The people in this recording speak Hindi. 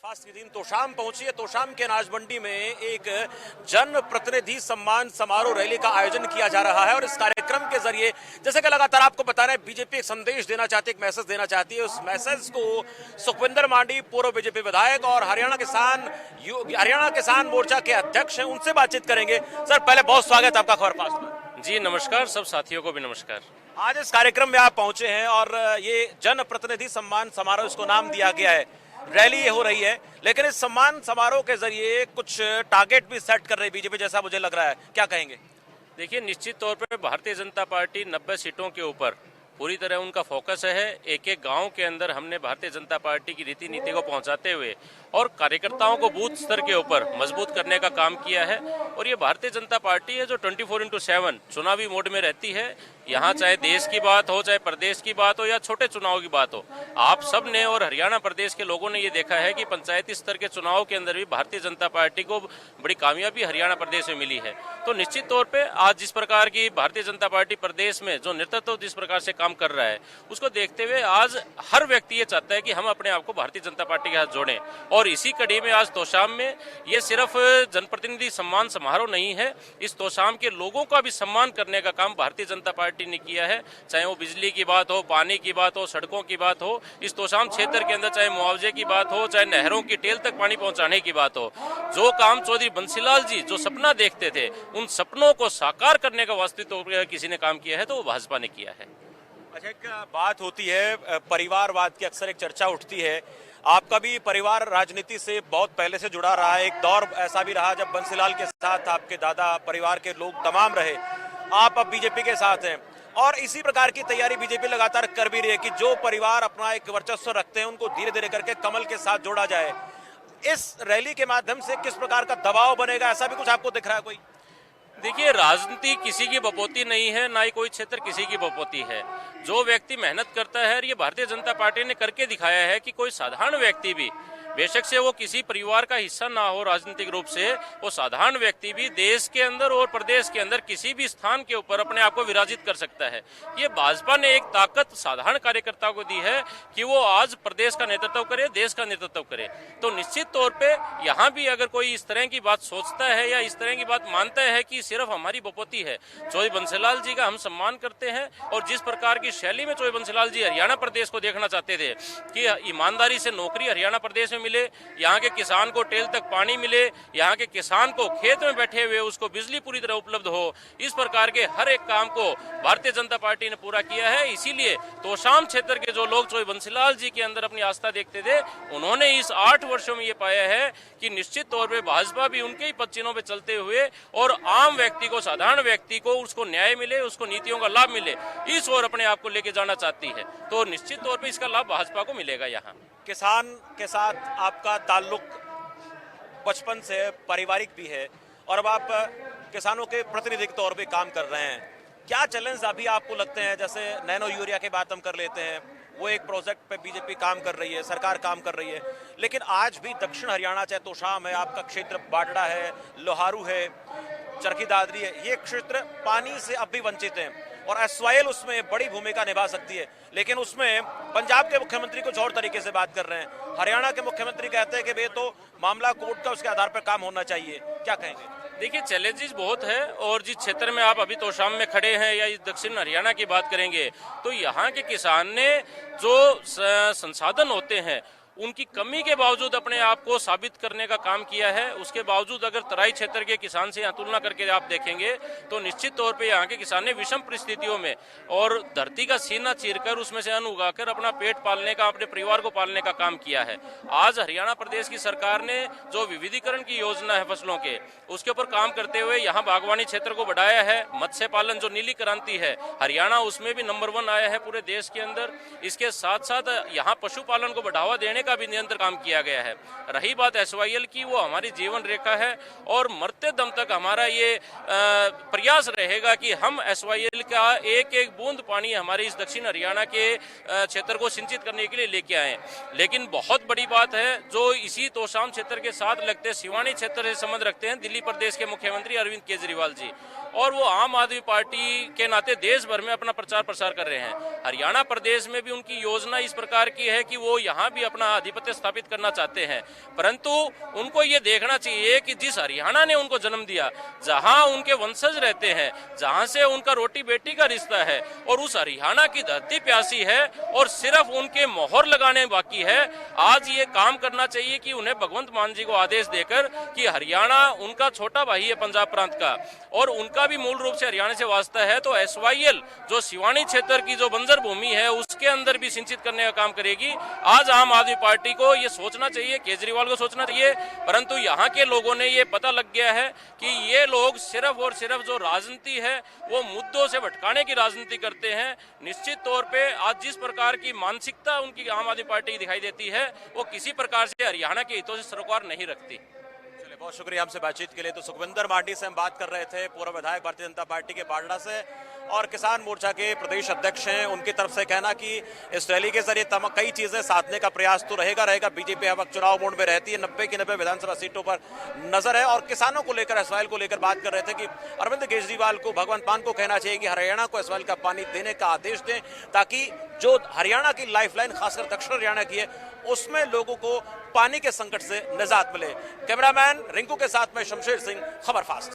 खास के दिन तोशाम पहुंची है। तोशाम के अनाज मंडी में एक जन प्रतिनिधि सम्मान समारोह रैली का आयोजन किया जा रहा है और इस कार्यक्रम के जरिए जैसे कि लगातार आपको बता रहे हैं बीजेपी एक संदेश देना चाहती है, एक मैसेज देना चाहती है। उस मैसेज को सुखविंदर मांडी पूर्व बीजेपी विधायक और हरियाणा किसान मोर्चा के अध्यक्ष हैं, उनसे बातचीत करेंगे। सर पहले बहुत स्वागत है आपका खबरपास्ट में। जी नमस्कार, सब साथियों को भी नमस्कार। आज इस कार्यक्रम में आप पहुंचे हैं और ये जन प्रतिनिधि सम्मान समारोह इसको नाम दिया गया है। रैली हो रही है लेकिन इस सम्मान समारोह के जरिए कुछ टारगेट भी सेट कर रही बीजेपी जैसा मुझे लग रहा है, क्या कहेंगे? देखिए, निश्चित तौर पर भारतीय जनता पार्टी 90 सीटों के ऊपर पूरी तरह उनका फोकस है। एक एक गांव के अंदर हमने भारतीय जनता पार्टी की रीति नीति को पहुंचाते हुए और कार्यकर्ताओं को बूथ स्तर के ऊपर मजबूत करने का काम किया है। और ये भारतीय जनता पार्टी है जो 24/7 चुनावी मोड में रहती है। यहाँ चाहे देश की बात हो, चाहे प्रदेश की बात हो या छोटे चुनाव की बात हो, आप सब ने और हरियाणा प्रदेश के लोगों ने ये देखा है कि पंचायती स्तर के चुनाव के अंदर भी भारतीय जनता पार्टी को बड़ी कामयाबी हरियाणा प्रदेश में मिली है। तो निश्चित तौर पे आज जिस प्रकार की भारतीय जनता पार्टी प्रदेश में जो नेतृत्व जिस प्रकार से काम कर रहा है, उसको देखते हुए आज हर व्यक्ति ये चाहता है कि हम अपने आप को भारतीय जनता पार्टी के साथ जोड़ें। और इसी कड़ी में आज तोशाम में ये सिर्फ जनप्रतिनिधि सम्मान समारोह नहीं है, इस तोशाम के लोगों का भी सम्मान करने का काम भारतीय जनता पार्टी ने किया है। चाहे वो बिजली की बात हो, पानी की बात हो, सड़कों की बात हो, इस तोशाम क्षेत्र के अंदर चाहे मुआवजे की बात हो, चाहे नहरों की टेल तक पानी पहुंचाने की बात हो, जो काम चौधरी बंसीलाल जी जो सपना देखते थे, उन सपनों को साकार करने का वास्तविक तो किसी ने काम किया है तो वो भाजपा ने किया है। अच्छा, एक बात होती है परिवारवाद की, अक्सर एक चर्चा उठती है। आपका भी परिवार राजनीति से बहुत पहले से जुड़ा रहा है। एक दौर ऐसा भी रहा जब बंसीलाल के साथ आपके दादा, परिवार के लोग तमाम रहे। आप अब बीजेपी के साथ हैं और इसी प्रकार की तैयारी बीजेपी लगातार कर भी रही है कि जो परिवार अपना एक वर्चस्व रखते हैं उनको धीरे धीरे करके कमल के साथ जोड़ा जाए। इस रैली के माध्यम से किस प्रकार का दबाव बनेगा, ऐसा भी कुछ आपको दिख रहा है कोई? देखिए, राजनीति किसी की बपोती नहीं है, ना ही कोई क्षेत्र किसी की बपोती है। जो व्यक्ति मेहनत करता है, ये भारतीय जनता पार्टी ने करके दिखाया है कि कोई साधारण व्यक्ति भी, बेशक से वो किसी परिवार का हिस्सा ना हो राजनीतिक रूप से, वो साधारण व्यक्ति भी देश के अंदर और प्रदेश के अंदर किसी भी स्थान के ऊपर अपने आप को विराजित कर सकता है। ये भाजपा ने एक ताकत साधारण कार्यकर्ता को दी है कि वो आज प्रदेश का नेतृत्व करे, देश का नेतृत्व करे। तो निश्चित तौर पे यहाँ भी अगर कोई इस तरह की बात सोचता है या इस तरह की बात मानता है कि सिर्फ हमारी बपोती है, चौधरी बंसीलाल जी का हम सम्मान करते हैं। और जिस प्रकार की शैली में चौधरी बंसीलाल जी हरियाणा प्रदेश को देखना चाहते थे कि ईमानदारी से नौकरी हरियाणा प्रदेश में मिले, यहाँ के किसान को टेल तक पानी मिले, यहाँ के किसान को खेत में बैठे हुए उसको बिजली पूरी तरह उपलब्ध हो, इस प्रकार के हर एक काम को भारतीय जनता पार्टी ने पूरा किया है। इसीलिए तोशाम क्षेत्र के जो लोग चौधरी बंसीलाल जी के अंदर अपनी आस्था देखते थे, उन्होंने इस 8 वर्षों में ये पाया है कि निश्चित तौर पर भाजपा भी उनके ही पदचिन्हों पर चलते हुए और आम व्यक्ति को, साधारण व्यक्ति को उसको न्याय मिले, उसको नीतियों का लाभ मिले, इस ओर अपने आप को लेके जाना चाहती है। तो निश्चित तौर पर इसका लाभ भाजपा को मिलेगा। यहाँ किसान के साथ आपका ताल्लुक बचपन से पारिवारिक भी है और अब आप किसानों के प्रतिनिधि के तौर पे काम कर रहे हैं। क्या चैलेंज अभी आपको लगते हैं? जैसे नैनो यूरिया की बात हम कर लेते हैं, वो एक प्रोजेक्ट पे बीजेपी काम कर रही है, सरकार काम कर रही है, लेकिन आज भी दक्षिण हरियाणा, चाहे तोशाम है, आपका क्षेत्र बाटड़ा है, लोहारू है, चरखी दादरी है, ये क्षेत्र पानी से अब भी वंचित हैं और एसवाईएल उसमें बड़ी भूमिका निभा सकती है। लेकिन उसमें पंजाब के मुख्यमंत्री कुछ और तरीके से बात कर रहे हैं, हरियाणा के मुख्यमंत्री कहते हैं कि वे तो मामला कोर्ट का, उसके आधार पर काम होना चाहिए। क्या कहेंगे? देखिए, चैलेंजेस बहुत है और जिस क्षेत्र में आप अभी तोशाम में खड़े हैं या इस दक्षिण हरियाणा की बात करेंगे तो यहाँ के किसान ने जो संसाधन होते हैं उनकी कमी के बावजूद अपने आप को साबित करने का काम किया है। उसके बावजूद अगर तराई क्षेत्र के किसान से यहाँ तुलना करके आप देखेंगे तो निश्चित तौर पे यहाँ के किसान ने विषम परिस्थितियों में और धरती का सीना चीरकर उसमें से अन्न उगाकर अपना पेट पालने का, अपने परिवार को पालने का काम किया है। आज हरियाणा प्रदेश की सरकार ने जो विविधीकरण की योजना है फसलों के, उसके ऊपर काम करते हुए यहाँ बागवानी क्षेत्र को बढ़ाया है। मत्स्य पालन जो नीली क्रांति है, हरियाणा उसमें भी नंबर 1 आया है पूरे देश के अंदर। इसके साथ साथ यहाँ पशुपालन को बढ़ावा देने का भी निरंतर काम किया गया है। रही बात एसवाईएल की, वो हमारी जीवन रेखा है और मरते दम तक हमारा ये प्रयास रहेगा कि हम एसवाईएल का एक एक बूंद पानी हमारे इस दक्षिण हरियाणा के क्षेत्र को सिंचित करने के लिए लेके आए। लेकिन बहुत बड़ी बात है, जो इसी तोशाम क्षेत्र के साथ लगते सिवानी क्षेत्र से संबंध रखते हैं दिल्ली प्रदेश के मुख्यमंत्री अरविंद केजरीवाल जी, और वो आम आदमी पार्टी के नाते देश भर में अपना प्रचार प्रसार कर रहे हैं। हरियाणा प्रदेश में भी उनकी योजना इस प्रकार की है कि वो यहाँ भी अपना आधिपत्य स्थापित करना चाहते हैं, परंतु उनको ये देखना चाहिए कि जिस हरियाणा ने उनको जन्म दिया, जहां उनके वंशज रहते हैं, जहां से उनका रोटी बेटी का रिश्ता है, और उस हरियाणा की धरती प्यासी है और सिर्फ उनके मोहर लगाने बाकी है। आज ये काम करना चाहिए कि उन्हें भगवंत मान जी को आदेश देकर कि हरियाणा उनका छोटा भाई है पंजाब प्रांत का, और उनका भी मूल रूप से हरियाणा से वास्ता है, तो SYL जो शिवानी क्षेत्र की जो बंजर भूमि है उसके अंदर भी सिंचित करने का काम करेगी। आज आम आदमी पार्टी को ये सोचना चाहिए, केजरीवाल को सोचना चाहिए, परंतु यहाँ के लोगों ने ये पता लग गया है कि ये लोग सिर्फ और सिर्फ जो राजनीति है वो मुद्दों से भटकाने की राजनीति करते हैं। निश्चित तौर पे आज जिस प्रकार की मानसिकता उनकी आम आदमी पार्टी की दिखाई देती है वो किसी प्रकार से हरियाणा के हितों से सरोकार नहीं रखती। बहुत शुक्रिया हमसे बातचीत के लिए। तो सुखविंदर मार्डी से हम बात कर रहे थे, पूर्व विधायक भारतीय जनता पार्टी के बाडला से और किसान मोर्चा के प्रदेश अध्यक्ष हैं। उनकी तरफ से कहना कि इस रैली के जरिए कई चीजें साधने का प्रयास तो रहेगा। बीजेपी अब चुनाव मोड में रहती है, 90 की 90 विधानसभा सीटों पर नजर है। और किसानों को लेकर, SYL को लेकर बात कर रहे थे कि अरविंद केजरीवाल को, भगवंत मान को कहना चाहिए कि हरियाणा को SYL का पानी देने का आदेश दें, ताकि जो हरियाणा की लाइफलाइन खासकर दक्षिण हरियाणा की है उसमें लोगों को पानी के संकट से निजात मिले। कैमरामैन रिंकू के साथ में शमशेर सिंह, खबर फास्ट।